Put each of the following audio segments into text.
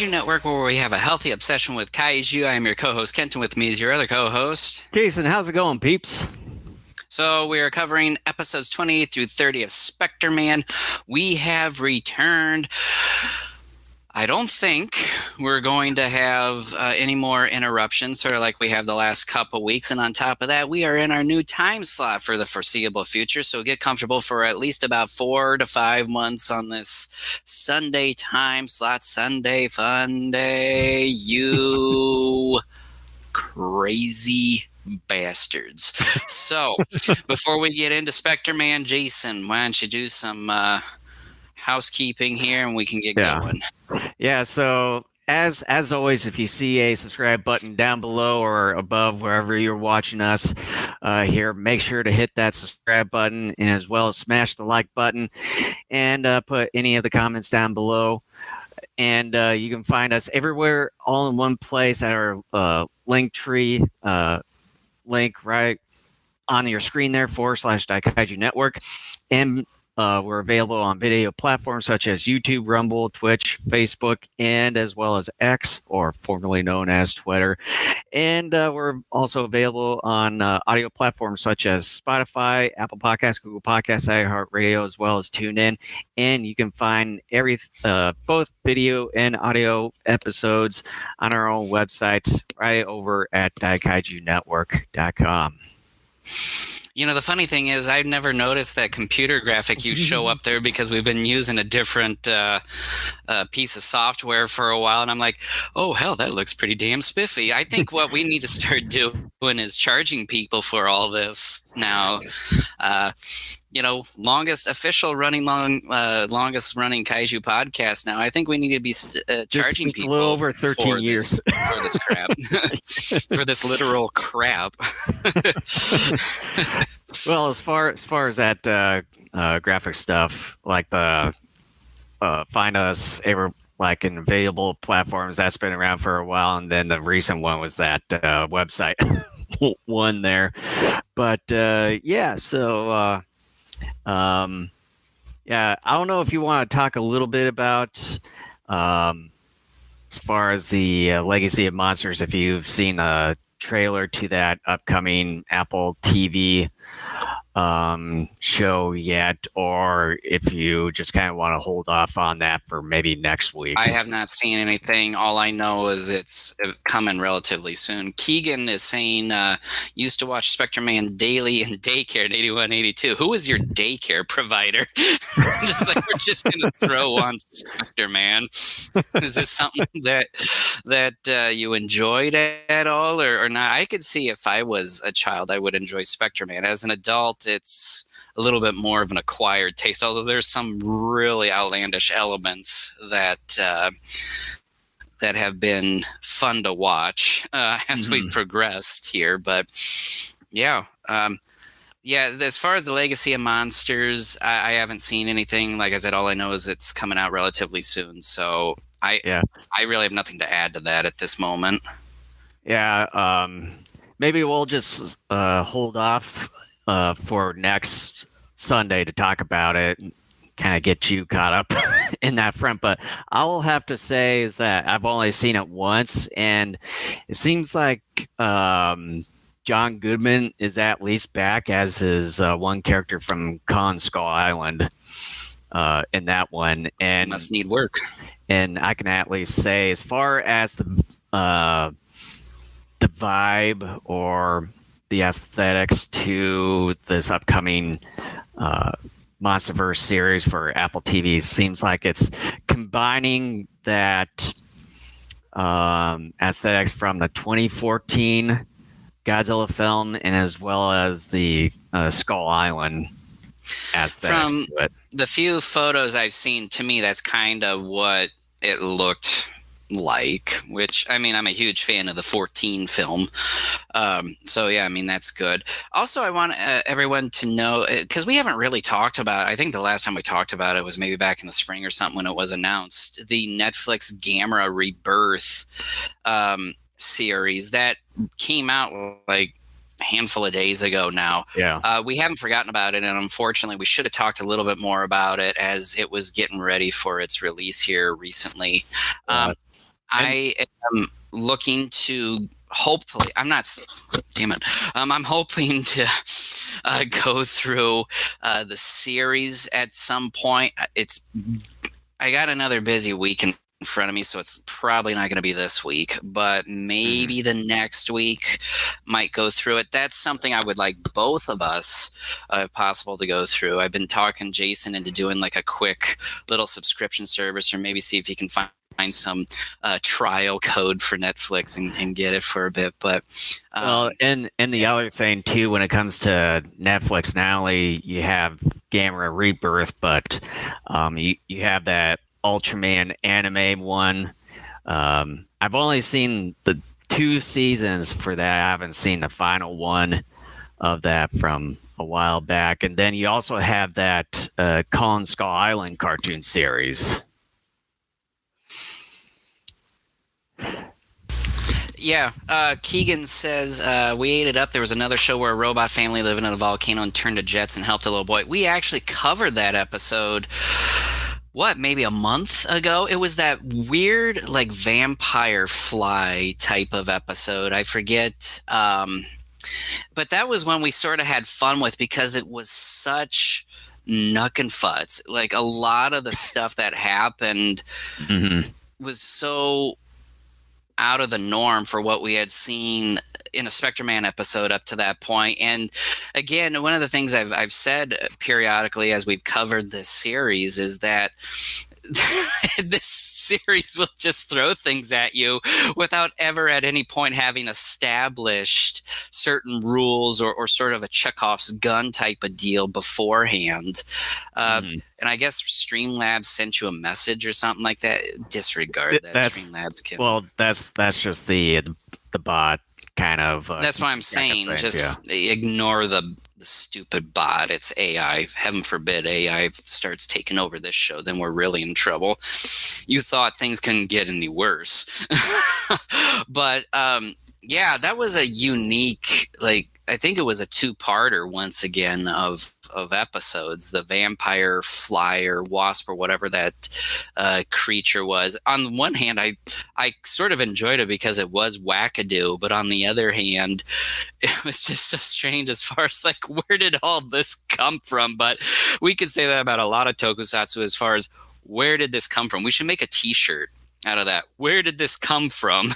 Daikaiju Network, where we have a healthy obsession with kaiju. I am your co-host, Kenton. With me is your other co-host, Jason. How's it going, peeps? So we are covering episodes 20 through 30 of Spectreman. We have returned. I don't think we're going to have any more interruptions, sort of like we have the last couple weeks. And on top of that, we are in our new time slot for the foreseeable future. So get comfortable for at least about 4 to 5 months on this Sunday time slot. Sunday fun day, you crazy bastards. So before we get into Spectreman, Jason, why don't you do some housekeeping here and we can get going. Yeah, so as always, if you see a subscribe button down below or above wherever you're watching us here, make sure to hit that subscribe button and as well as smash the like button and put any of the comments down below. And you can find us everywhere all in one place at our link tree link right on your screen there, / Daikaiju Network. And we're available on video platforms such as YouTube, Rumble, Twitch, Facebook, and as well as X, or formerly known as Twitter. And we're also available on audio platforms such as Spotify, Apple Podcasts, Google Podcasts, iHeartRadio, as well as TuneIn. And you can find both video and audio episodes on our own website right over at DaikaijuNetwork.com. You know, the funny thing is I've never noticed that computer graphic you show up there because we've been using a different piece of software for a while. And I'm like, oh, hell, that looks pretty damn spiffy. I think what we need to start doing is charging people for all this now. Longest running kaiju podcast now. I think we need to be charging just people a little over 13 years for this crap, for this literal crap. Well, as far as that graphic stuff, like the find us like in available platforms, that's been around for a while, and then the recent one was that website one there. But yeah, so yeah, I don't know if you want to talk a little bit about as far as the Legacy of Monsters, if you've seen a trailer to that upcoming Apple TV show yet, or if you just kind of want to hold off on that for maybe next week. I have not seen anything. All I know is it's coming relatively soon. Keegan is saying used to watch Spectreman daily in daycare in 81, 82. Who is your daycare provider? Just like we're just gonna throw on Spectreman. Is this something that you enjoyed at all or not? I could see if I was a child I would enjoy Spectreman. As an adult, it's a little bit more of an acquired taste, although there's some really outlandish elements that have been fun to watch as we've progressed here. But yeah, as far as the Legacy of Monsters, I haven't seen anything. Like I said, all I know is it's coming out relatively soon. So I really have nothing to add to that at this moment. Yeah, maybe we'll just hold off for next Sunday to talk about it and kind of get you caught up in that front. But I'll have to say is that I've only seen it once, and it seems like John Goodman is at least back as his one character from Kong Skull Island in that one. And must need work. And I can at least say, as far as the vibe or the aesthetics to this upcoming Monsterverse series for Apple TV, seems like it's combining that aesthetics from the 2014 Godzilla film and as well as the Skull Island aesthetics. From to it. The few photos I've seen, to me, that's kind of what it looked like, which, I mean, I'm a huge fan of the 14 film. So, yeah, I mean, that's good. Also, I want everyone to know, because we haven't really talked about, I think the last time we talked about it was maybe back in the spring or something when it was announced, the Netflix Gamera Rebirth series that came out like a handful of days ago now. Yeah. We haven't forgotten about it, and unfortunately we should have talked a little bit more about it as it was getting ready for its release here recently. I am looking to hopefully. I'm not. Damn it. I'm hoping to go through the series at some point. I got another busy week in front of me, so it's probably not going to be this week, but maybe the next week might go through it. That's something I would like both of us, if possible, to go through. I've been talking Jason into doing like a quick little subscription service, or maybe see if he can find some trial code for Netflix and get it for a bit. But Well, and the other thing too, when it comes to Netflix, not only you have Gamera Rebirth, but you have that Ultraman anime one. I've only seen the 2 seasons for that. I haven't seen the final one of that from a while back. And then you also have that Kong Skull Island cartoon series. Yeah, Keegan says, we ate it up. There was another show where a robot family living in a volcano and turned to jets and helped a little boy. We actually covered that episode, maybe a month ago? It was that weird, like, vampire fly type of episode. I forget. But that was one we sort of had fun with because it was such knuck and futz. Like, a lot of the stuff that happened was so out of the norm for what we had seen in a Spectreman episode up to that point. And again, one of the things I've said periodically as we've covered this series is that this series will just throw things at you without ever at any point having established certain rules or sort of a Chekhov's gun type of deal beforehand. And I guess Streamlabs sent you a message or something like that. Disregard that. Streamlabs can. Well, that's just the bot kind of. That's what I'm saying. Just ignore the stupid bot. It's AI. Heaven forbid AI starts taking over this show. Then we're really in trouble. You thought things couldn't get any worse. But yeah, that was a unique, like, I think it was a 2-parter once again of episodes. The vampire fly or wasp or whatever that creature was. On one hand, I sort of enjoyed it because it was wackadoo, but on the other hand, it was just so strange as far as like, where did all this come from? But we could say that about a lot of tokusatsu as far as where did this come from? We should make a t-shirt out of that. Where did this come from?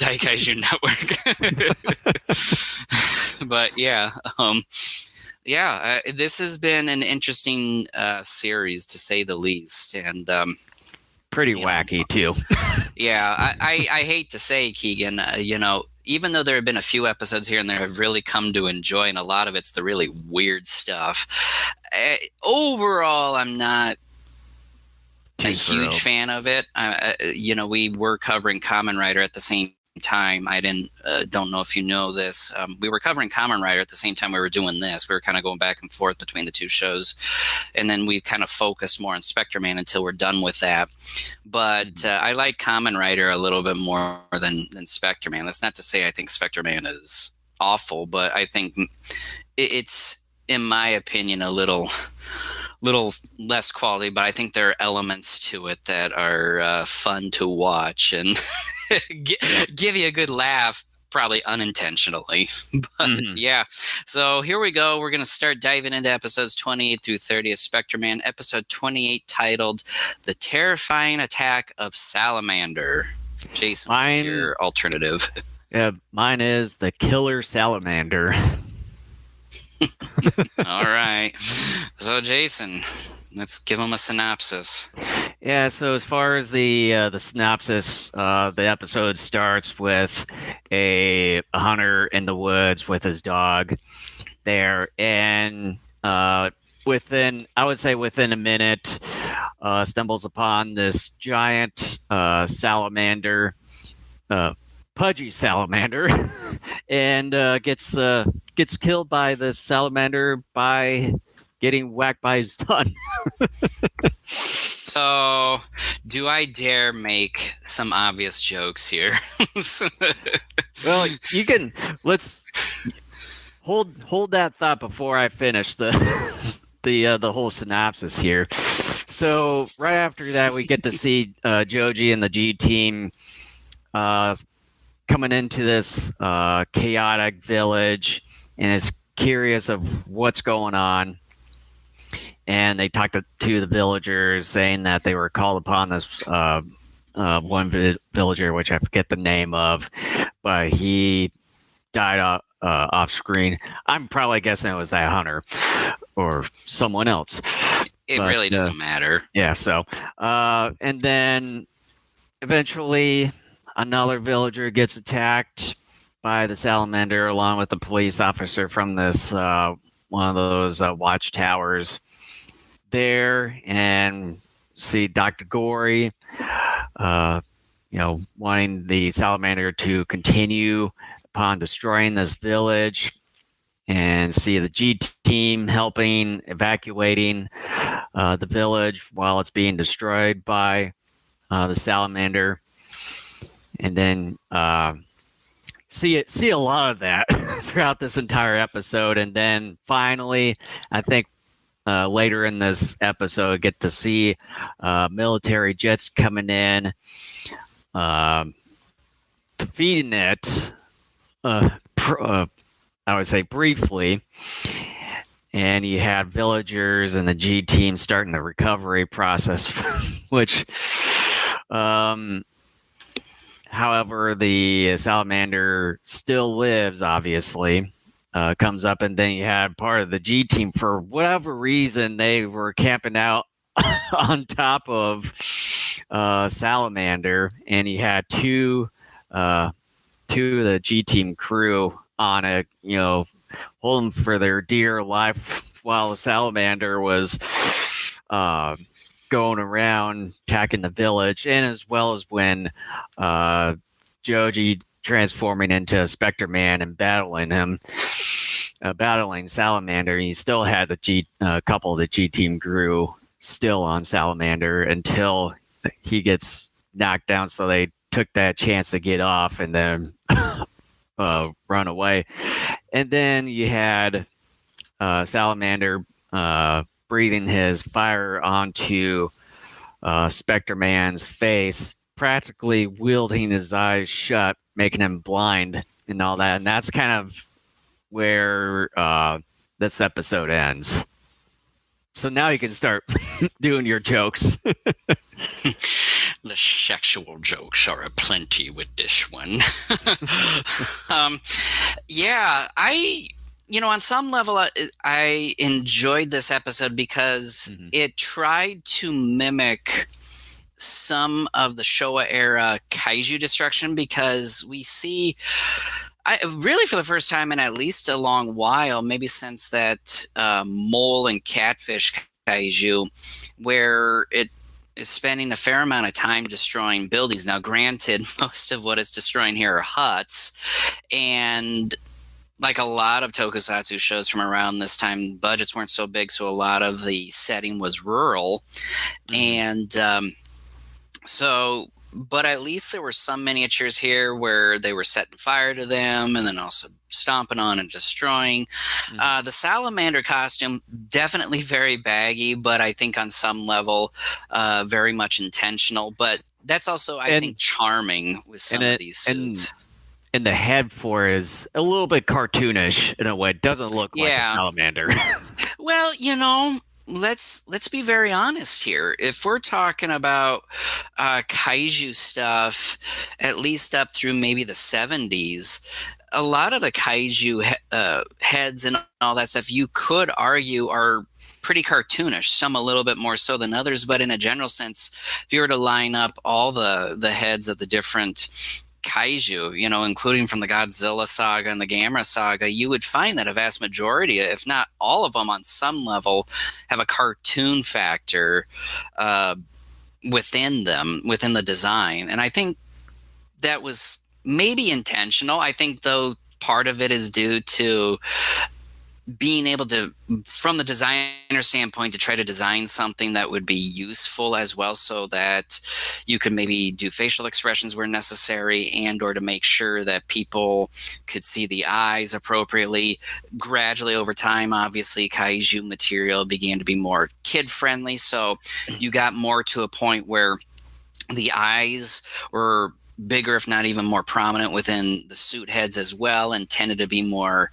Daikaiju Network. But yeah, this has been an interesting series to say the least, and pretty wacky too. Yeah, I hate to say, Keegan, even though there have been a few episodes here and there I've really come to enjoy, and a lot of it's the really weird stuff. Overall, I'm not a huge fan of it. We were covering Kamen Rider at the same time. I don't know if you know this. We were covering Kamen Rider at the same time we were doing this. We were kind of going back and forth between the two shows, and then we kind of focused more on Spectreman until we're done with that. But I like Kamen Rider a little bit more than Spectreman. That's not to say I think Spectreman is awful, but I think it's, in my opinion, a little less quality, but I think there are elements to it that are fun to watch and give you a good laugh, probably unintentionally. But yeah, so here we go. We're going to start diving into episodes 28 through 30 of Spectreman. Episode 28 titled The Terrifying Attack of Salamander. Jason, what's your alternative? Yeah, mine is The Killer Salamander. All right. So, Jason, let's give him a synopsis. Yeah, so as far as the synopsis, the episode starts with a hunter in the woods with his dog there, and within a minute, stumbles upon this giant salamander, pudgy salamander, and gets killed by this salamander by getting whacked by his ton. So, do I dare make some obvious jokes here? Well, you can. Let's hold that thought before I finish the whole synopsis here. So right after that, we get to see Joji and the G team uh, coming into this chaotic village, and is curious of what's going on. And they talk to the villagers, saying that they were called upon this one villager, which I forget the name of, but he died off screen. I'm probably guessing it was that hunter or someone else. It But really doesn't matter. yeah, so and then eventually another villager gets attacked by the salamander along with the police officer from this one of those watchtowers there, and see Dr. Gory wanting the salamander to continue upon destroying this village, and see the G team helping evacuating the village while it's being destroyed by the salamander. And then see a lot of that throughout this entire episode. And then finally, I think later in this episode, get to see military jets coming in, defeating it. I would say briefly, and you had villagers and the G team starting the recovery process, which, however, the salamander still lives, obviously, comes up, and then you had part of the G team, for whatever reason, they were camping out on top of salamander, and you had two of the G team crew on it, holding for their dear life while the salamander was going around attacking the village, and as well as when Joji transforming into a Spectreman and battling him, battling salamander. He still had the couple of the G team crew still on salamander until he gets knocked down, so they took that chance to get off and then run away. And then you had salamander breathing his fire onto Spectreman's face, practically wielding his eyes shut, making him blind and all that. And that's kind of where this episode ends. So now you can start doing your jokes. The sexual jokes are aplenty with this one. Yeah, on some level, I enjoyed this episode because it tried to mimic some of the Showa era kaiju destruction, because we see, really for the first time in at least a long while, maybe since that mole and catfish kaiju, where it is spending a fair amount of time destroying buildings. Now, granted, most of what it's destroying here are huts, and like a lot of tokusatsu shows from around this time, budgets weren't so big, so a lot of the setting was rural. And but at least there were some miniatures here where they were setting fire to them and then also stomping on and destroying. The salamander costume, definitely very baggy, but I think on some level very much intentional. But that's also, I think, charming with some of these suits. And the head for it is a little bit cartoonish in a way. It doesn't look like a salamander. Well, let's be very honest here. If we're talking about kaiju stuff, at least up through maybe the 70s, a lot of the kaiju heads and all that stuff, you could argue, are pretty cartoonish, some a little bit more so than others. But in a general sense, if you were to line up all the heads of the different kaiju, including from the Godzilla saga and the Gamera saga, you would find that a vast majority, if not all of them on some level, have a cartoon factor within them, within the design. And I think that was maybe intentional. I think, though, part of it is due to being able to, from the designer standpoint, to try to design something that would be useful as well, so that you could maybe do facial expressions where necessary, and or to make sure that people could see the eyes appropriately. Gradually over time, obviously, kaiju material began to be more kid friendly, so you got more to a point where the eyes were bigger, if not even more prominent, within the suit heads as well, and tended to be more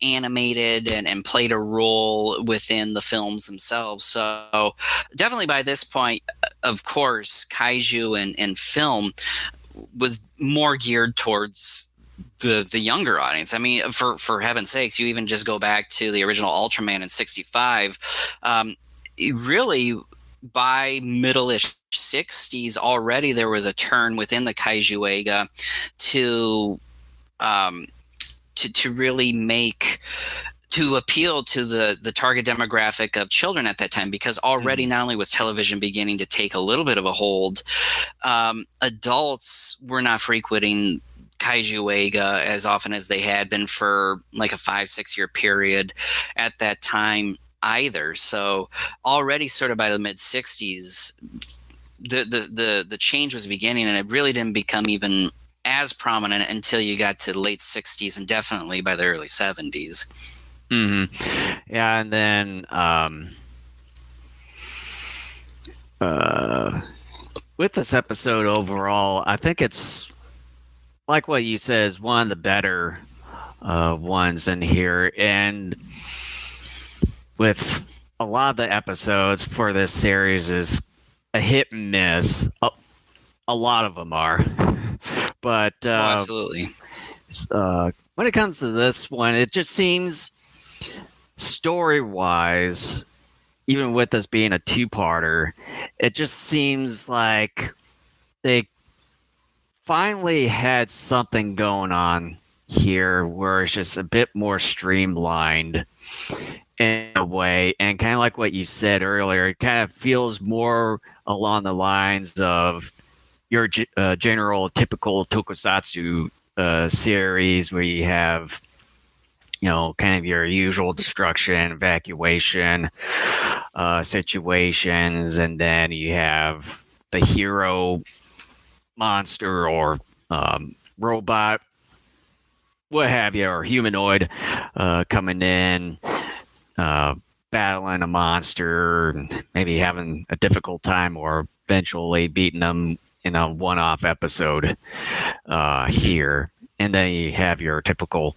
animated and played a role within the films themselves. So definitely by this point, of course, kaiju and film was more geared towards the younger audience. I mean, for heaven's sakes, you even just go back to the original Ultraman in '65. Really, by middle-ish '60s, already there was a turn within the kaiju eiga to really make, to appeal to the target demographic of children at that time, because already not only was television beginning to take a little bit of a hold, adults were not frequenting kaiju eiga as often as they had been for like a 5-6 year period at that time either. So already sort of by the mid 60s, the change was beginning, and it really didn't become even as prominent until you got to the late 60s and definitely by the early 70s. Yeah, and then with this episode overall, I think it's like what you said, is one of the better ones in here. And with a lot of the episodes for this series is a hit and miss. A lot of them are. But Absolutely. When it comes to this one, it just seems story-wise, even with this being a two-parter, it just seems like they finally had something going on here where it's just a bit more streamlined in a way. And kind of like what you said earlier, it kind of feels more along the lines of your general typical tokusatsu series, where you have, kind of your usual destruction, evacuation situations, and then you have the hero monster or robot, what have you, or humanoid coming in, battling a monster, and maybe having a difficult time, or eventually beating them in a one-off episode here. And then you have your typical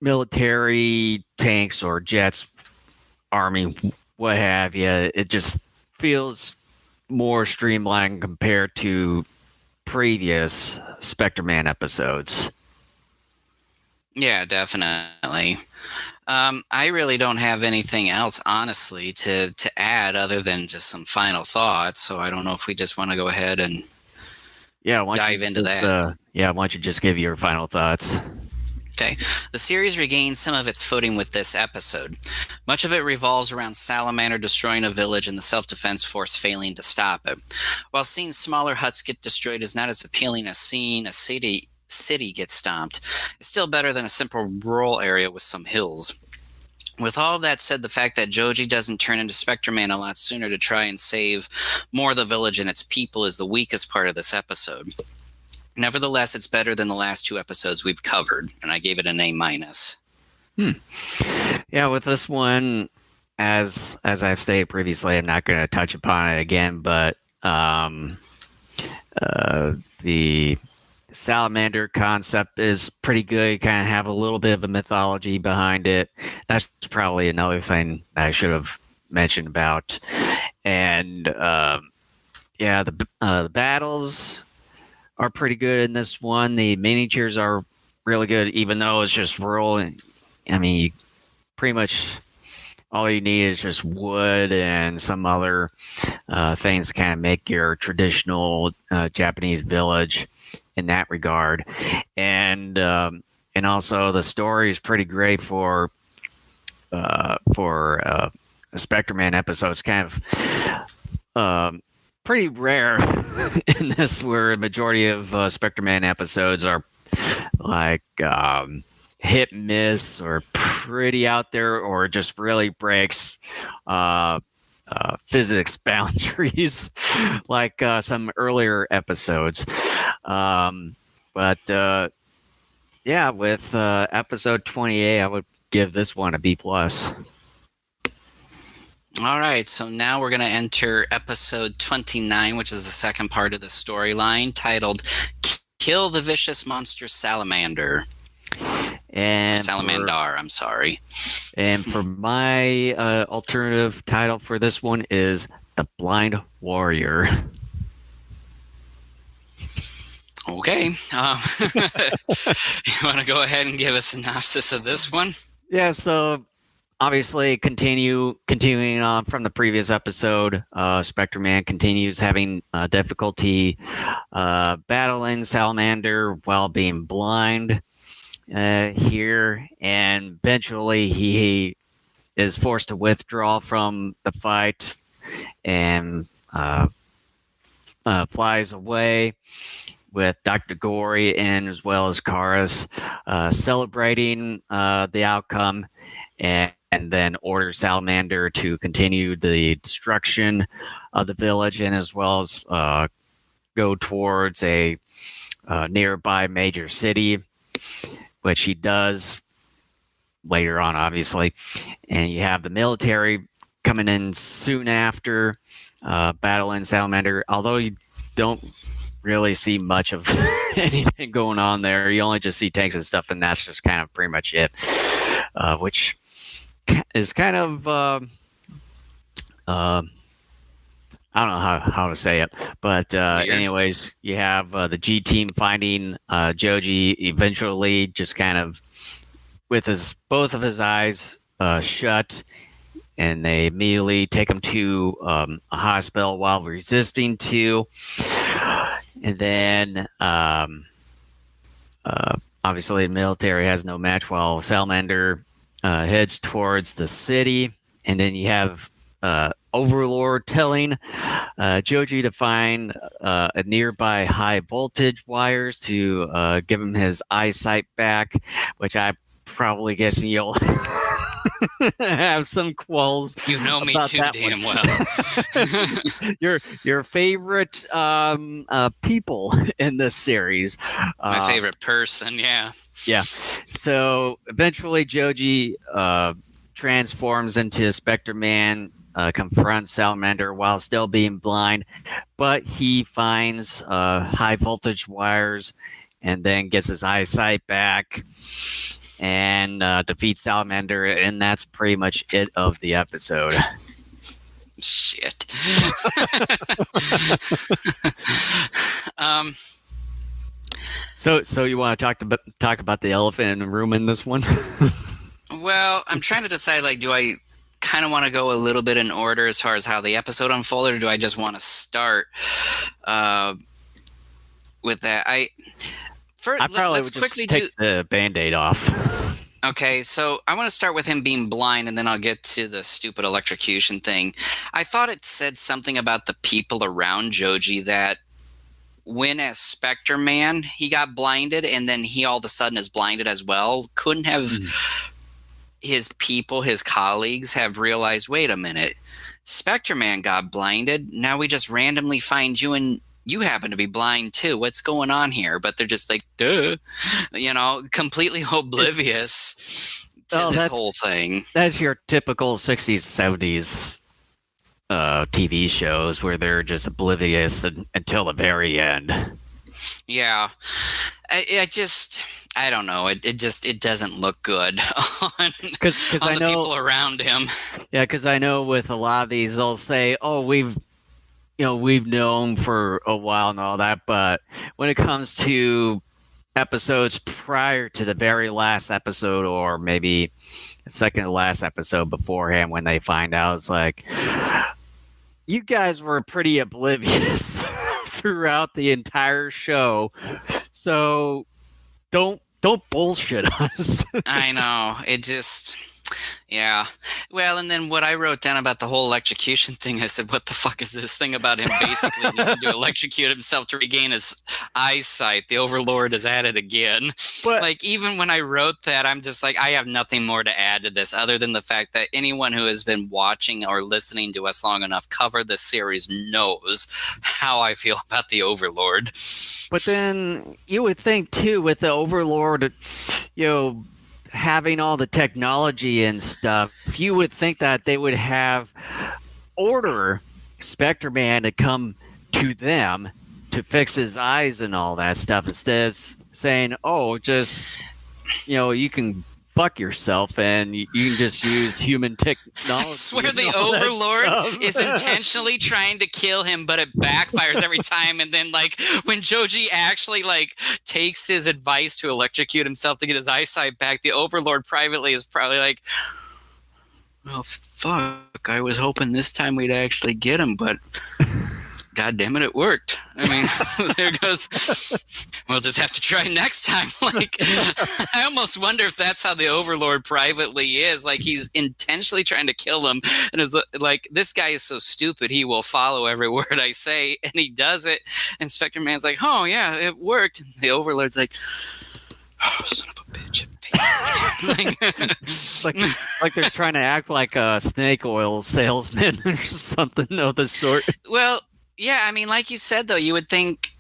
military tanks or jets, army, what have you. It just feels more streamlined compared to previous Spectreman episodes. Yeah, definitely. I really don't have anything else, honestly, to add other than just some final thoughts. So I don't know if we just want to go ahead and dive into that. Why don't you just give your final thoughts? Okay. The series regains some of its footing with this episode. Much of it revolves around Salamander destroying a village and the self-defense force failing to stop it. While seeing smaller huts get destroyed is not as appealing as seeing a city get stomped, it's still better than a simple rural area with some hills. With all of that said, the fact that Joji doesn't turn into Spectreman a lot sooner to try and save more of the village and its people is the weakest part of this episode. Nevertheless, it's better than the last two episodes we've covered, and I gave it an A-. Yeah, with this one, as I've stated previously, I'm not going to touch upon it again, but the salamander concept is pretty good. You kind of have a little bit of a mythology behind it. That's probably another thing I should have mentioned about. And the battles are pretty good in this one. The miniatures are really good, even though it's just rural. I mean, pretty much all you need is just wood and some other things to kind of make your traditional Japanese village in that regard. And also the story is pretty great for a Spectreman episode. It's kind of pretty rare in this, where a majority of Spectreman episodes are like hit and miss or pretty out there, or just really breaks physics boundaries like some earlier episodes. But yeah, with episode 28, I would give this one a B plus. All right, so now we're going to enter episode 29, which is the second part of the storyline, titled Kill the Vicious Monster Salamander. And Salamander, I'm sorry. And for my alternative title for this one is The Blind Warrior. Okay. You want to go ahead and give a synopsis of this one? Yeah, so obviously continuing on from the previous episode, Spectreman continues having difficulty battling Salamander while being blind here, and eventually he is forced to withdraw from the fight and flies away with Dr. Gory and as well as Karis celebrating the outcome, and then orders Salamander to continue the destruction of the village and as well as go towards a nearby major city, which he does later on, obviously. And you have the military coming in soon after, battling Salamander, although you don't really see much of anything going on there. You only just see tanks and stuff, and that's just kind of pretty much it, which is kind of I don't know how to say it, but anyways, you have the G team finding Joji eventually, just kind of with both of his eyes shut, and they immediately take him to a hospital while resisting to. And then, obviously, the military has no match while Salamander heads towards the city. And then you have Overlord telling Joji to find a nearby high voltage wires to give him his eyesight back, which I probably guess you'll have some qualls. You know me too damn well. Your favorite people in this series. My favorite person, yeah. Yeah. So eventually Joji transforms into Spectreman, confronts Salamander while still being blind, but he finds high voltage wires and then gets his eyesight back and defeats Salamander, and that's pretty much it of the episode. Shit. So you want to talk about the elephant in the room in this one? Well, I'm trying to decide, like, do I kind of want to go a little bit in order as far as how the episode unfolded, or do I just want to start with that? Let's quickly take the Band-Aid off. Okay, so I want to start with him being blind, and then I'll get to the stupid electrocution thing. I thought it said something about the people around Joji, that when as Spectreman he got blinded, and then he all of a sudden is blinded as well. Couldn't have his people, his colleagues, have realized, wait a minute, Spectreman got blinded, now we just randomly find you and you happen to be blind too. What's going on here? But they're just like, duh, completely oblivious to this whole thing. That's your typical 60s, 70s TV shows where they're just oblivious until the very end. Yeah. I don't know. It doesn't look good on the people around him. Yeah, because I know with a lot of these, they'll say, oh, we've known for a while and all that, but when it comes to episodes prior to the very last episode, or maybe the second to last episode beforehand, when they find out, it's like, you guys were pretty oblivious throughout the entire show, so don't bullshit us. I know. It just... Yeah. Well, and then what I wrote down about the whole electrocution thing, I said, what the fuck is this thing about him basically needing to electrocute himself to regain his eyesight? The Overlord is at it again. But Like, even when I wrote that, I'm just like, I have nothing more to add to this other than the fact that anyone who has been watching or listening to us long enough cover this series knows how I feel about the Overlord. but then you would think too, with the Overlord, you know, having all the technology and stuff, you would think that they would have order Spectreman to come to them to fix his eyes and all that stuff instead of saying, "Oh, just you can fuck yourself and you can just use human technology." I swear and the all that Overlord stuff. is intentionally trying to kill him, but it backfires every time. And then, like, when Joji actually, like, takes his advice to electrocute himself to get his eyesight back, the Overlord privately is probably like, well, fuck, I was hoping this time we'd actually get him, but God damn it, it worked. I mean, there goes. We'll just have to try next time. Like, I almost wonder if that's how the Overlord privately is. Like, he's intentionally trying to kill him, and is like, this guy is so stupid he will follow every word I say, and he does it. And Spectreman's like, oh yeah, it worked. And the Overlord's like, oh, son of a bitch. like they're trying to act like a snake oil salesman or something of the sort. Well, yeah, I mean, like you said, though, you would think.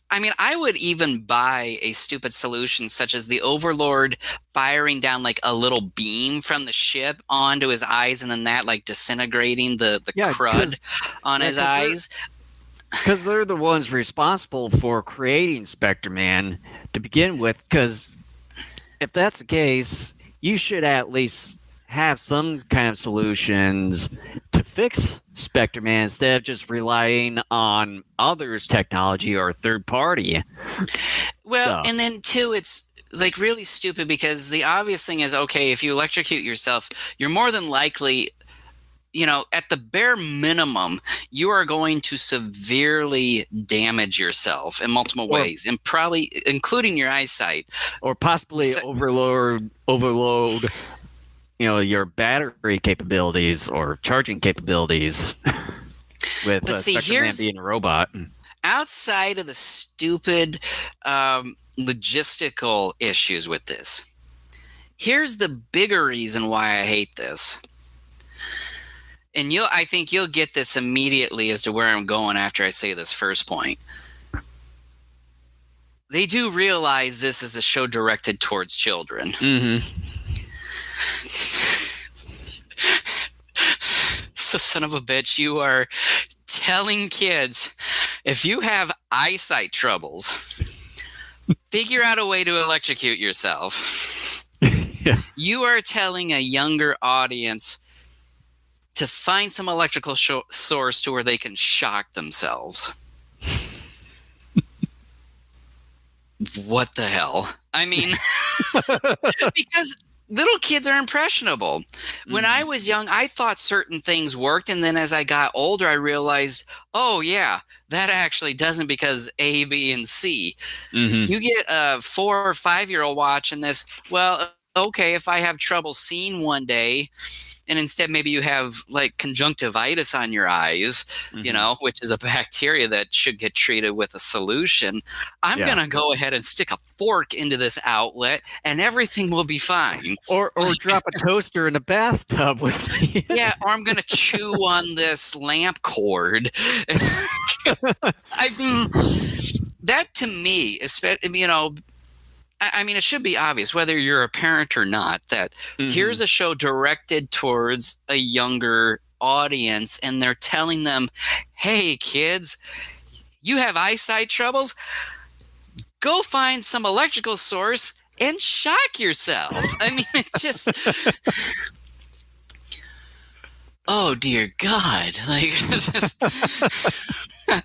I mean, I would even buy a stupid solution such as the Overlord firing down like a little beam from the ship onto his eyes and then that like disintegrating the crud on his eyes. Because they're the ones responsible for creating Spectreman to begin with. Because if that's the case, you should at least have some kind of solutions to fix Spectreman instead of just relying on others' technology or third party. Well, stuff. and then too, it's like really stupid because the obvious thing is, okay, if you electrocute yourself, you're more than likely, at the bare minimum, you are going to severely damage yourself in multiple ways, and probably including your eyesight. Or possibly overload your battery capabilities or charging capabilities with But see, Spectreman being a robot. Outside of the stupid logistical issues with this, here's the bigger reason why I hate this. And I think you'll get this immediately as to where I'm going after I say this first point. They do realize this is a show directed towards children. Mm-hmm. So, son of a bitch, you are telling kids, if you have eyesight troubles, figure out a way to electrocute yourself. Yeah. You are telling a younger audience to find some electrical source to where they can shock themselves. What the hell? I mean, because little kids are impressionable. When I was young, I thought certain things worked. And then as I got older, I realized, oh, yeah, that actually doesn't because A, B, and C. Mm-hmm. You get a 4 or 5-year-old watching this. Well, okay, if I have trouble seeing one day and instead maybe you have like conjunctivitis on your eyes, which is a bacteria that should get treated with a solution, I'm going to go ahead and stick a fork into this outlet and everything will be fine. Or drop a toaster in a bathtub with me. Yeah, or I'm going to chew on this lamp cord. I mean, that to me, especially, I mean, it should be obvious, whether you're a parent or not, that here's a show directed towards a younger audience, and they're telling them, hey, kids, you have eyesight troubles? Go find some electrical source and shock yourself. I mean, it just... oh, dear God. Like, it's just...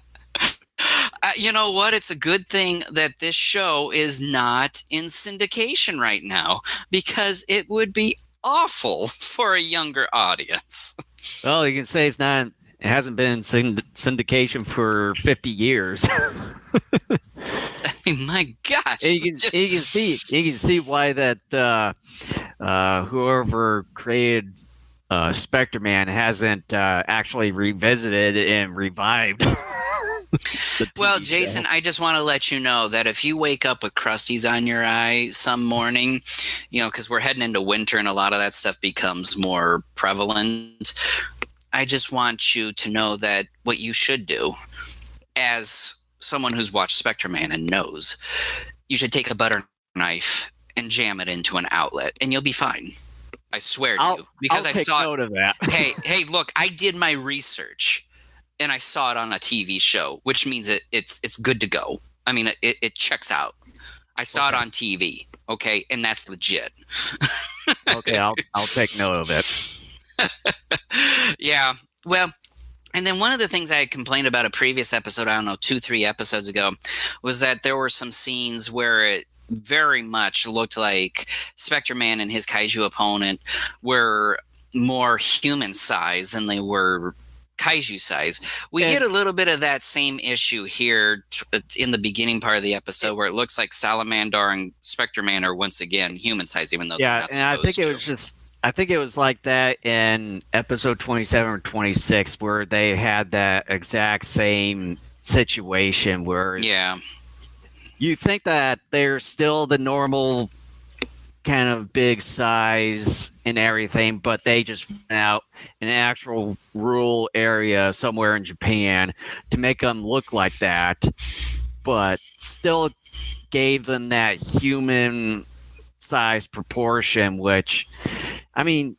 you know what? It's a good thing that this show is not in syndication right now because it would be awful for a younger audience. Well, you can say it hasn't been in syndication for 50 years. I mean, my gosh. You can see why that whoever created Spectreman hasn't actually revisited and revived the Well, TV Jason, show. I just want to let you know that if you wake up with crusties on your eye some morning, because we're heading into winter and a lot of that stuff becomes more prevalent, I just want you to know that what you should do, as someone who's watched Spectreman and knows, you should take a butter knife and jam it into an outlet, and you'll be fine. I swear to I'll you, because I'll I take saw it. note of that. Hey, look, I did my research, and I saw it on a TV show, which means it's good to go. I mean, it checks out. I saw it Okay. on TV, okay, and that's legit. Okay, I'll take note of it. Yeah, well, and then one of the things I had complained about a previous episode, I don't know, 2, 3 episodes ago, was that there were some scenes where it very much looked like Spectreman and his kaiju opponent were more human size than they were kaiju size. We And- get a little bit of that same issue here in the beginning part of the episode where it looks like Salamander and Spectreman are once again human size, even though they're Yeah, not and I supposed think it to. was just I think it was like that in episode 27 or 26 where they had that exact same situation where Yeah. you think that they're still the normal kind of big size and everything, but they just went out in an actual rural area somewhere in Japan to make them look like that, but still gave them that human size proportion, which, I mean,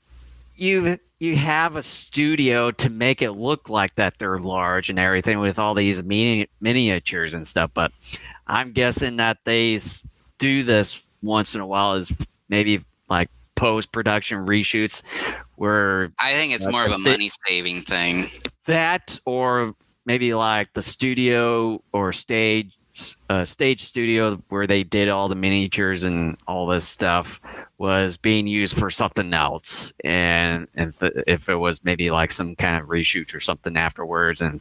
you have a studio to make it look like that they're large and everything with all these miniatures and stuff, but I'm guessing that they do this once in a while as maybe like post-production reshoots where I think it's more of a money-saving thing. that or maybe like the studio or stage studio where they did all the miniatures and all this stuff was being used for something else, and if it was maybe like some kind of reshoot or something afterwards, and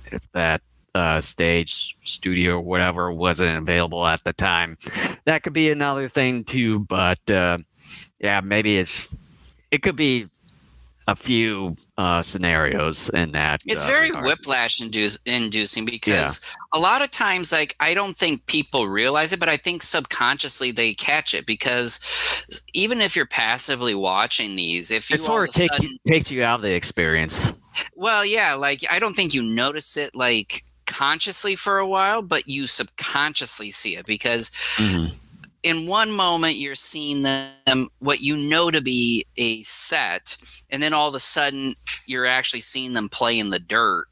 if that stage studio or whatever wasn't available at the time, that could be another thing too. But yeah, maybe it could be a few scenarios in that. It's very regard. whiplash inducing because a lot of times, like, I don't think people realize it, but I think subconsciously they catch it because even if you're passively watching these, if you It sort of takes you out of the experience. well, yeah, like I don't think you notice it like consciously for a while, but you subconsciously see it because in one moment you're seeing them what you know to be a set, and then all of a sudden you're actually seeing them play in the dirt.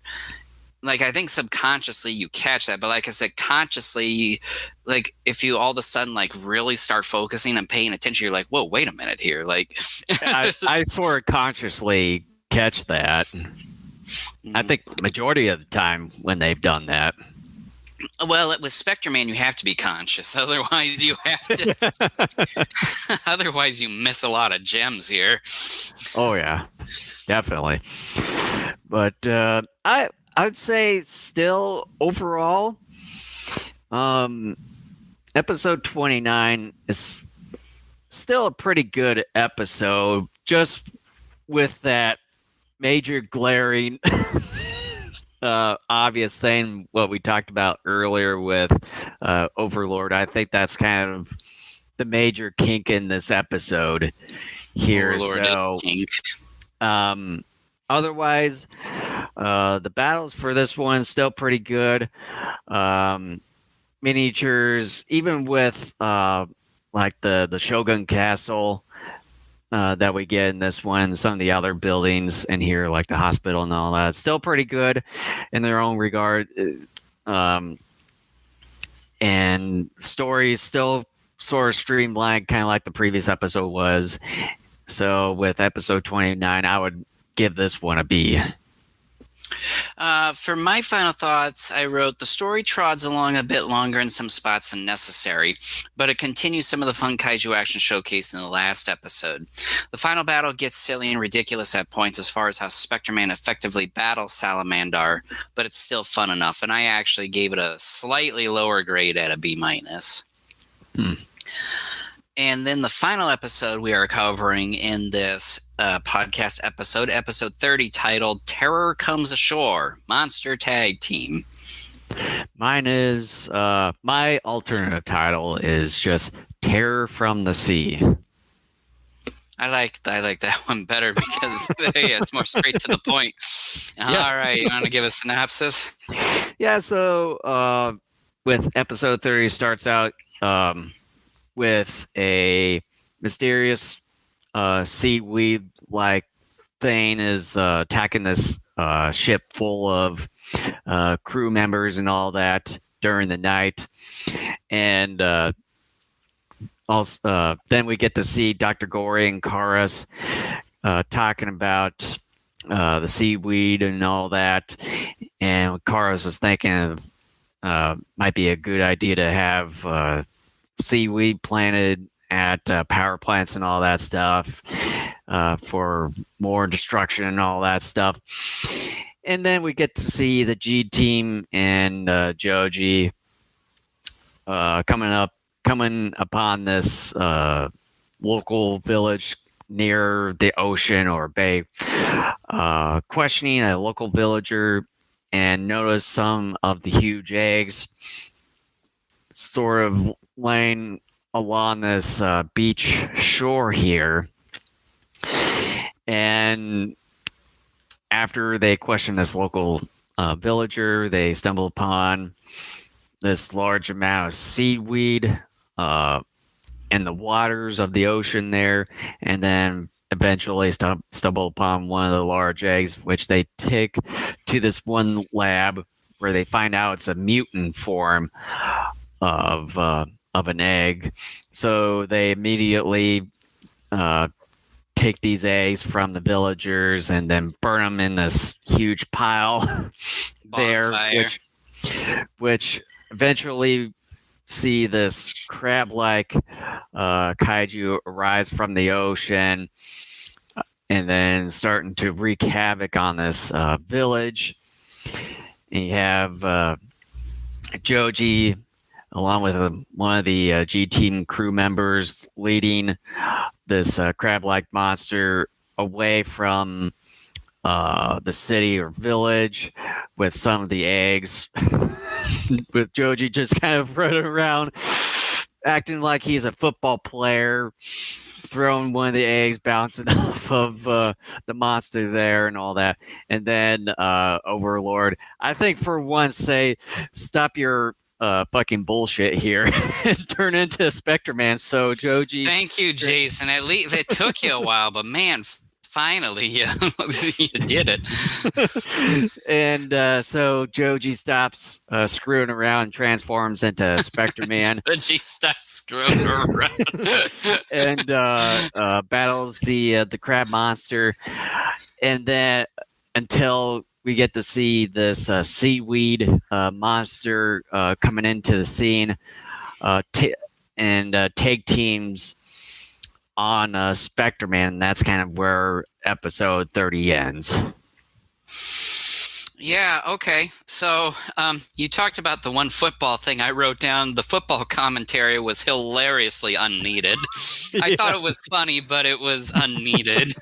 Like, I think subconsciously you catch that, but like I said, consciously, like if you all of a sudden like really start focusing and paying attention, you're like, whoa, wait a minute here. Like I sort of consciously catch that. I think majority of the time when they've done that. Well, with Spectreman, you have to be conscious. Otherwise, you have to. Otherwise, you miss a lot of gems here. Oh yeah, definitely. But I'd say still overall, episode 29 is still a pretty good episode. Just with that major glaring obvious thing what we talked about earlier with Overlord. I think that's kind of the major kink in this episode here. Overlord So otherwise the battles for this one still pretty good. Miniatures, even with like the Shogun Castle that we get in this one, and some of the other buildings in here, like the hospital and all that, still pretty good in their own regard. And story still sort of streamlined, kind of like the previous episode was. So with episode 29, I would give this one a B. For my final thoughts, I wrote the story trods along a bit longer in some spots than necessary, but it continues some of the fun kaiju action showcased in the last episode. The final battle gets silly and ridiculous at points as far as how Spectreman effectively battles Salamander, but it's still fun enough, and I actually gave it a slightly lower grade at a B-. And then the final episode we are covering in this podcast episode 30, titled Terror Comes Ashore, Monster Tag Team. Mine is, my alternative title is just Terror from the Sea. I like that one better because yeah, it's more straight to the point. Yeah. All right, you want to give a synopsis? Yeah, so with episode 30 starts out with a mysterious seaweed-like thing is attacking this ship full of crew members and all that during the night. And also, then we get to see Dr. Gory and Karas talking about the seaweed and all that. And Karas was thinking of might be a good idea to have seaweed planted at power plants and all that stuff for more destruction and all that stuff. And then we get to see the G team and Joji coming upon this local village near the ocean or bay, questioning a local villager, and notice some of the huge eggs sort of laying along this beach shore here. And after they question this local villager, they stumble upon this large amount of seaweed in the waters of the ocean there, and then eventually stumble upon one of the large eggs, which they take to this one lab where they find out it's a mutant form of an egg. So they immediately take these eggs from the villagers and then burn them in this huge pile there, which eventually see this crab-like kaiju arise from the ocean and then starting to wreak havoc on this village. And you have Joji along with one of the G Team crew members leading this crab-like monster away from the city or village with some of the eggs, with Joji just kind of running around acting like he's a football player, throwing one of the eggs, bouncing off of the monster there and all that. And then Overlord, I think for once, say, stop your fucking bullshit here and turn into a Spectreman. So Joji, thank you, Jason. At least it took you a while, but man, finally you did it. And so Joji stops screwing around and transforms into Spectreman. Joji stops screwing around and battles the crab monster, and then until we get to see this seaweed monster coming into the scene, and tag teams on Spectreman. And that's kind of where episode 30 ends. Yeah, okay. So you talked about the one football thing. I wrote down the football commentary was hilariously unneeded. I thought it was funny, but it was unneeded.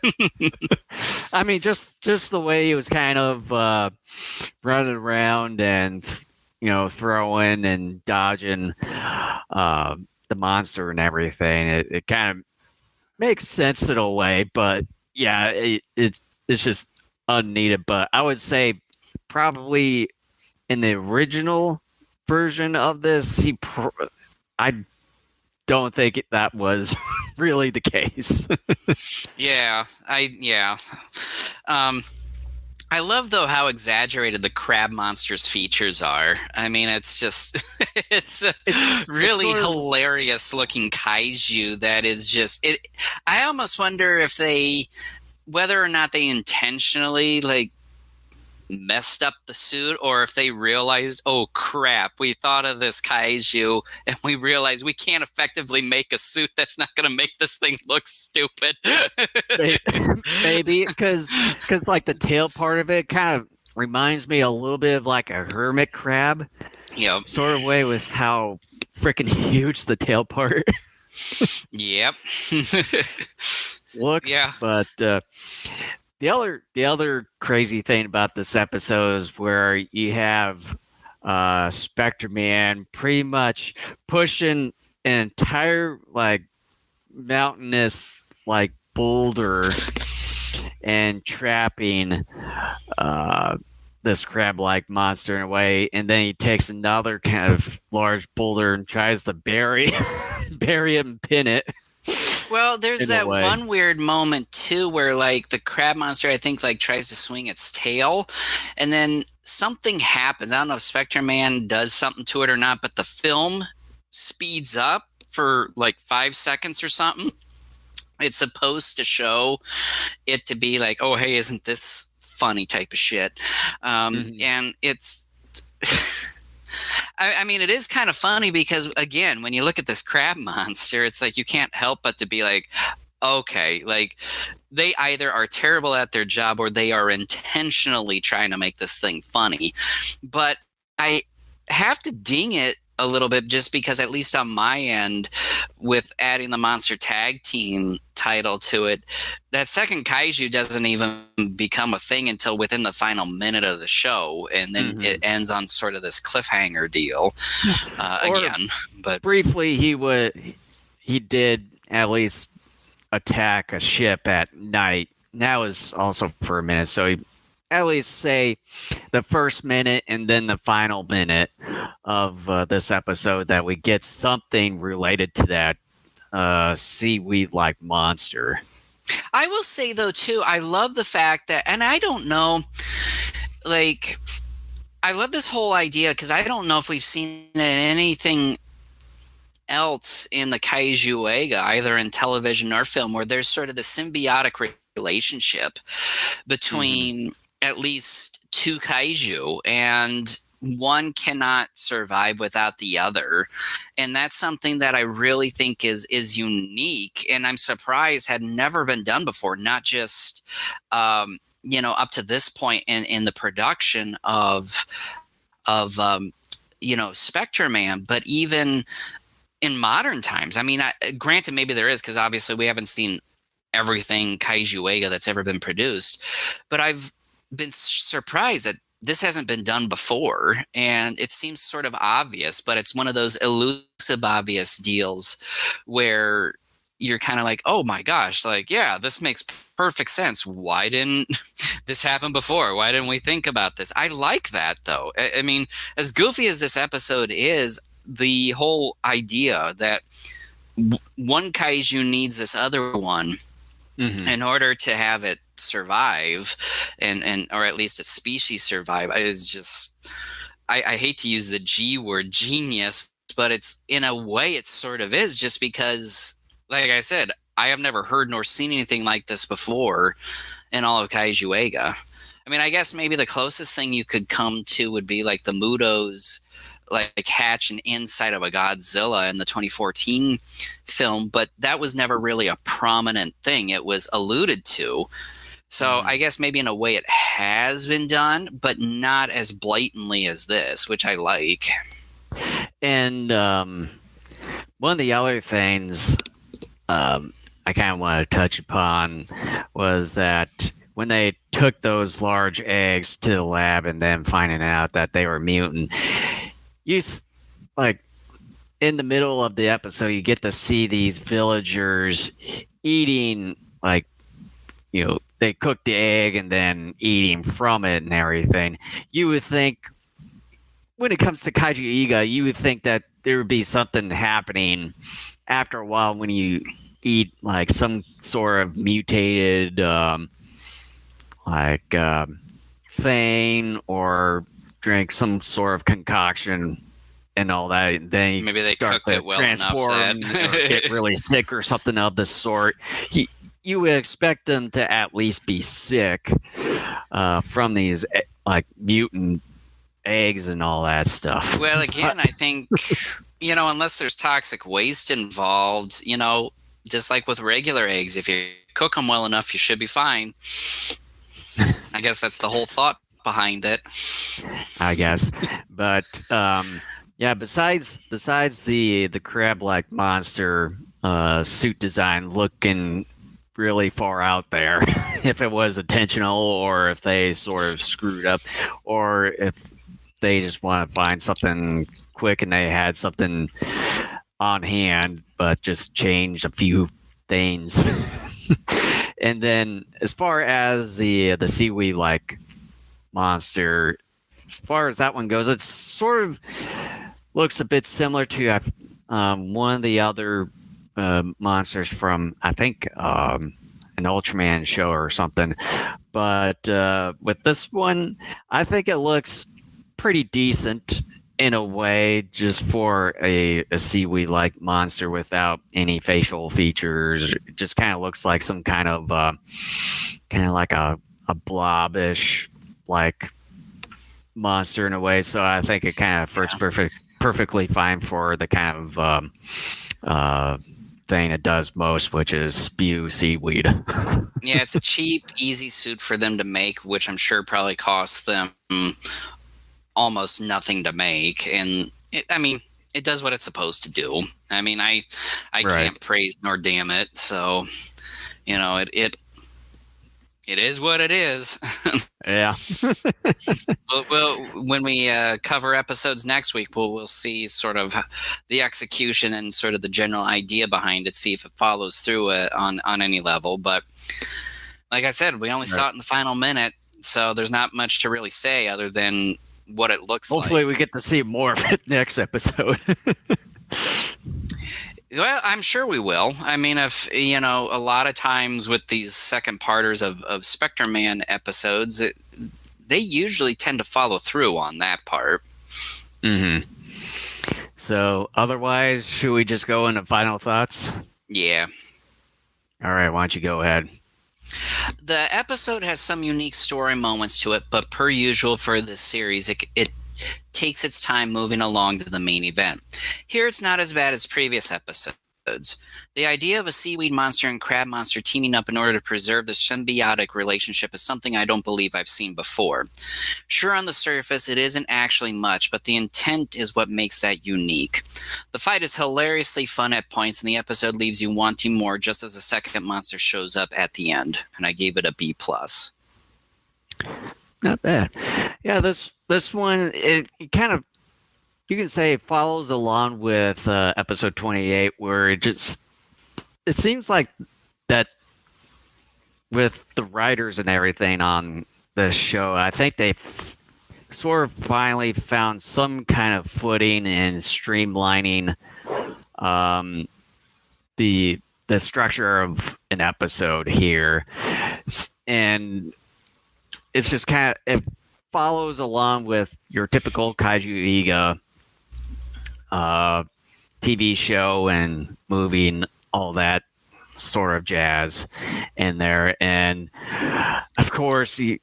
I mean, just the way he was kind of running around and, throwing and dodging the monster and everything. It kind of makes sense in a way, but yeah, it's just unneeded. But I would say probably in the original version of this, I don't think that was really the case. I love though how exaggerated the crab monster's features are. I mean, it's just it's really hilarious looking kaiju that is just it. I almost wonder if whether or not they intentionally messed up the suit, or if they realized, oh crap, we thought of this kaiju and we realized we can't effectively make a suit that's not going to make this thing look stupid. Maybe because like the tail part of it kind of reminds me a little bit of like a hermit crab, yeah, sort of way, with how freaking huge the tail part Yep. looks. Yeah. But the other crazy thing about this episode is where you have Spectreman pretty much pushing an entire like mountainous like boulder and trapping uh, this crab-like monster in a way, and then he takes another kind of large boulder and tries to bury it and pin it Well, there's in a that way. one weird moment too where like the crab monster I think like tries to swing its tail and then something happens. I don't know if Spectreman does something to it or not, but the film speeds up for like 5 seconds or something. It's supposed to show it to be like, oh, hey, isn't this funny type of shit? Mhm. And it's I mean, it is kind of funny because, again, when you look at this crab monster, it's like you can't help but to be like, okay, like they either are terrible at their job or they are intentionally trying to make this thing funny. But I have to ding it a little bit just because, at least on my end, with adding the Monster Tag Team title to it, that second kaiju doesn't even become a thing until within the final minute of the show, and then it Mhm. ends on sort of this cliffhanger deal Or again. But briefly, he did at least attack a ship at night. That was also for a minute, so he at least say the first minute and then the final minute of this episode that we get something related to that seaweed-like monster. I will say though too, I love the fact that, and I don't know, like I love this whole idea because I don't know if we've seen it in anything else in the Kaiju Ega, either in television or film, where there's sort of the symbiotic relationship Mhm. between at least two kaiju, and one cannot survive without the other. And that's something that I really think is unique, and I'm surprised had never been done before, not just up to this point in the production of Spectreman, but even in modern times. I mean, granted, maybe there is because obviously we haven't seen everything Kaiju Ega that's ever been produced, but I've been surprised that this hasn't been done before, and it seems sort of obvious, but it's one of those elusive obvious deals where you're kind of like, oh my gosh, like, yeah, this makes perfect sense. Why didn't this happen before? Why didn't we think about this? I like that though. I mean, as goofy as this episode is, the whole idea that one kaiju needs this other one Mhm. in order to have it survive, and or at least a species survive, is just I hate to use the G word, genius, but it's, in a way, it sort of is, just because, like I said, I have never heard nor seen anything like this before in all of Kaiju Ega. I mean, I guess maybe the closest thing you could come to would be like the Mudos, like hatching inside of a Godzilla in the 2014 film, but that was never really a prominent thing. It was alluded to. So Mhm. I guess maybe in a way it has been done, but not as blatantly as this, which I like. And one of the other things um, I kind of want to touch upon was that when they took those large eggs to the lab and then finding out that they were mutant, you like in the middle of the episode, you get to see these villagers eating like they cook the egg and then eating from it and everything. You would think when it comes to Kaiju Iga, you would think that there would be something happening after a while when you eat like some sort of mutated like thing or drink some sort of concoction and all that, then you Maybe they start cooked to it well enough that transform or get really sick or something of the sort. You would expect them to at least be sick from these like mutant eggs and all that stuff. well, again, I think, unless there's toxic waste involved, just like with regular eggs, if you cook them well enough, you should be fine. I guess that's the whole thought behind it. I guess, but yeah. Besides the crab-like monster, suit design looking really far out there. If it was intentional or if they sort of screwed up or if they just want to find something quick and they had something on hand but just changed a few things. And then as far as the seaweed like monster, as far as that one goes, it sort of looks a bit similar to one of the other monsters from, I think, an Ultraman show or something. But with this one, I think it looks pretty decent in a way, just for a seaweed like monster without any facial features. It just kind of looks like some kind of like a blobish like monster in a way. So I think it kind of works perfectly fine for the kind of thing it does most, which is spew seaweed. Yeah, it's a cheap, easy suit for them to make, which I'm sure probably costs them almost nothing to make. And I mean, it does what it's supposed to do. I mean, I Right. can't praise nor damn it. So, it is what it is. Yeah. Well, when we cover episodes next week, we'll see sort of the execution and sort of the general idea behind it, see if it follows through on any level. But like I said, we only saw it in the final minute, so there's not much to really say other than what it looks Hopefully like. we get to see more of it next episode. Well, I'm sure we will. I mean, if a lot of times with these second parters of Spectreman episodes, they usually tend to follow through on that part. Mm-hmm. So otherwise, should we just go into final thoughts? Yeah. All right, why don't you go ahead? The episode has some unique story moments to it, but per usual for this series, it takes its time moving along to the main event. Here it's not as bad as previous episodes. The idea of a seaweed monster and crab monster teaming up in order to preserve the symbiotic relationship is something I don't believe I've seen before. Sure, on the surface, it isn't actually much, but the intent is what makes that unique. The fight is hilariously fun at points, and the episode leaves you wanting more just as the second monster shows up at the end, and I gave it a B+. Not bad. Yeah, this one, it kind of, you can say, follows along with episode 28, where it seems like that with the writers and everything on the show, I think they sort of finally found some kind of footing in streamlining the structure of an episode here, and it's just kind of, it follows along with your typical Kaiju Iga TV show and movie and all that sort of jazz in there. And of course, you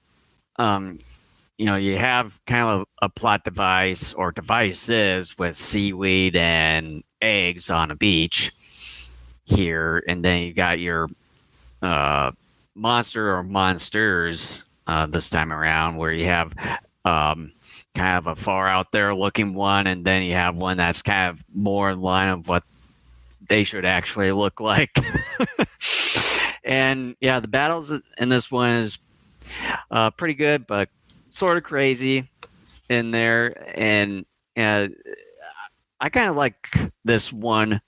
have kind of a plot device or devices with seaweed and eggs on a beach here, and then you got your monster or monsters this time around, where you have kind of a far out there looking one, and then you have one that's kind of more in line of what they should actually look like. And yeah, the battles in this one is pretty good, but sort of crazy in there. And I kind of like this one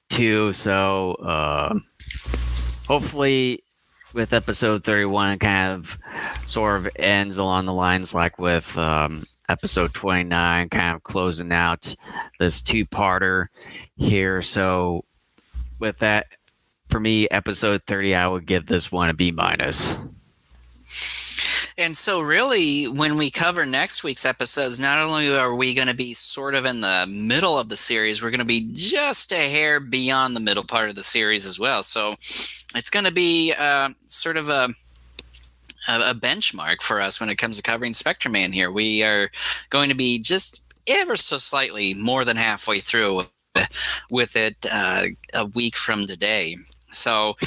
too. So hopefully with episode 31, it kind of sort of ends along the lines like with episode 29, kind of closing out this two-parter here. So with that, for me, episode 30, I would give this one a B-. And so really, when we cover next week's episodes, not only are we going to be sort of in the middle of the series, we're going to be just a hair beyond the middle part of the series as well. So it's going to be sort of a benchmark for us when it comes to covering Spectreman here. We are going to be just ever so slightly more than halfway through with it a week from today. So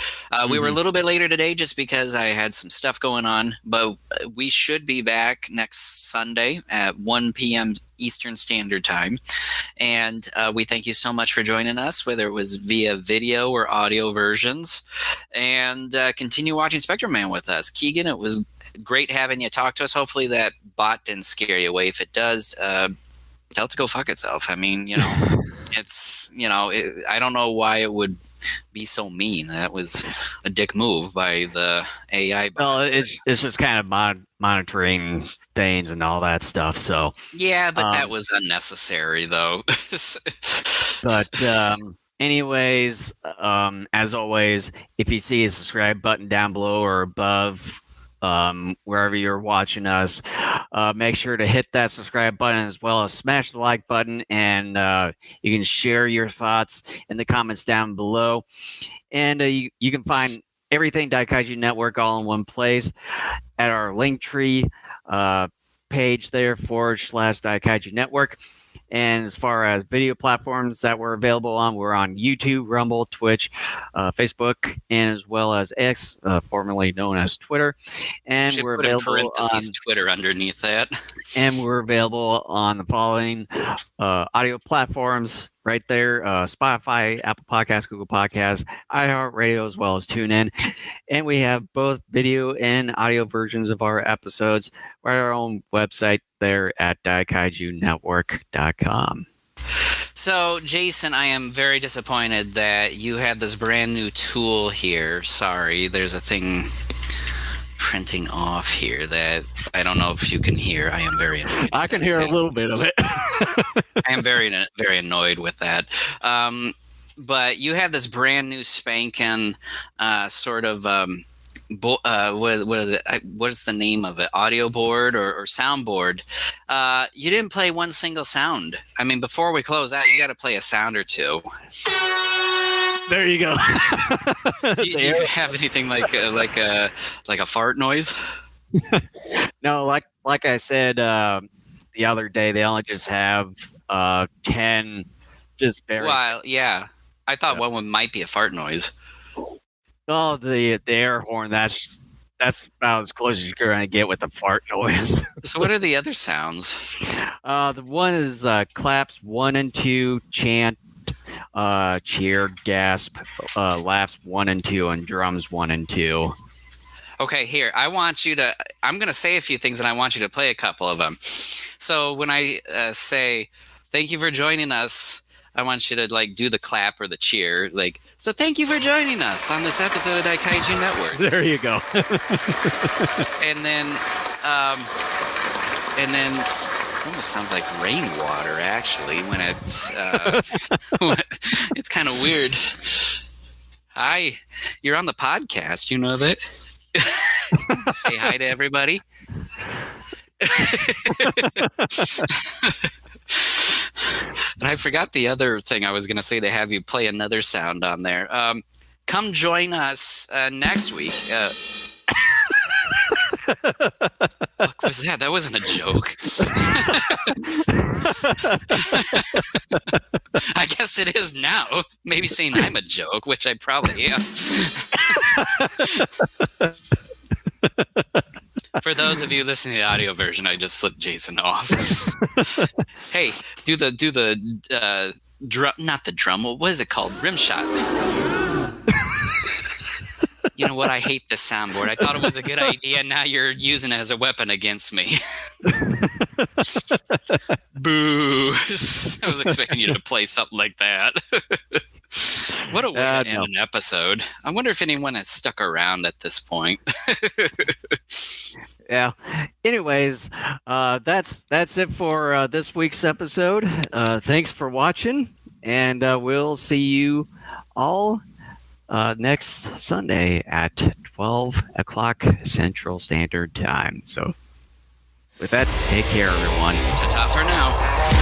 we were a little bit later today just because I had some stuff going on, but we should be back next Sunday at 1 p.m. Eastern Standard Time. And we thank you so much for joining us, whether it was via video or audio versions. And continue watching Spectreman with us. Keegan, it was great having you talk to us. Hopefully that bot didn't scare you away. If it does, tell it to go fuck itself. I mean, it's, I don't know why it would be so mean. That was a dick move by the AI bot. Well, it's just kind of monitoring things and all that stuff. So yeah, but that was unnecessary, though. But anyways, as always, if you see a subscribe button down below or above, wherever you're watching us, make sure to hit that subscribe button as well as smash the like button, and you can share your thoughts in the comments down below. And you can find everything Daikaiju Network all in one place at our Linktree page there / Daikaiju Network. And as far as video platforms that we're available on, we're on YouTube, Rumble, Twitch, Facebook, and as well as X, formerly known as Twitter. And we're available on Twitter underneath that. And we're available on the following audio platforms right there: Spotify, Apple Podcasts, Google Podcasts, iHeartRadio, as well as TuneIn. And we have both video and audio versions of our episodes right on our own website there at daikaijunetwork.com. So, Jason, I am very disappointed that you had this brand new tool here. Sorry, there's a thing printing off here that I don't know if you can hear. I am very annoyed. I can hear a little bit of it. I am very, very annoyed with that. But you have this brand new spanking sort of what is it? What is the name of it? Audio board or soundboard? You didn't play one single sound. I mean, before we close out, you got to play a sound or two. There you go. Do you have anything like a fart noise? No, like I said the other day, they only just have 10 just very. Well, yeah, I thought one might be a fart noise. Oh, the air horn. That's about as close as you're going to get with a fart noise. So, what are the other sounds? The one is claps 1 and 2, chant, cheer, gasp, laughs 1 and 2, and drums 1 and 2. Okay, here, I'm going to say a few things and I want you to play a couple of them. So when I say, thank you for joining us, I want you to do the clap or the cheer. So thank you for joining us on this episode of Daikaiju Network. There you go. And then it almost sounds like rainwater, actually, when it's, it's kind of weird. Hi, you're on the podcast. You know that? Say hi to everybody. And I forgot the other thing I was going to say to have you play another sound on there. Come join us next week. Fuck was that? That wasn't a joke. I guess it is now. Maybe saying I'm a joke, which I probably am. For those of you listening to the audio version, I just flipped Jason off. Hey, do the drum, not the drum. What is it called? Rim shot. You know what? I hate this soundboard. I thought it was a good idea. Now you're using it as a weapon against me. Boo. I was expecting you to play something like that. What a way to end an episode. I wonder if anyone has stuck around at this point. Yeah. Anyways, that's it for this week's episode. Thanks for watching, and we'll see you all next Sunday at 12 o'clock Central Standard Time. So with that, take care, everyone. Ta-ta for now.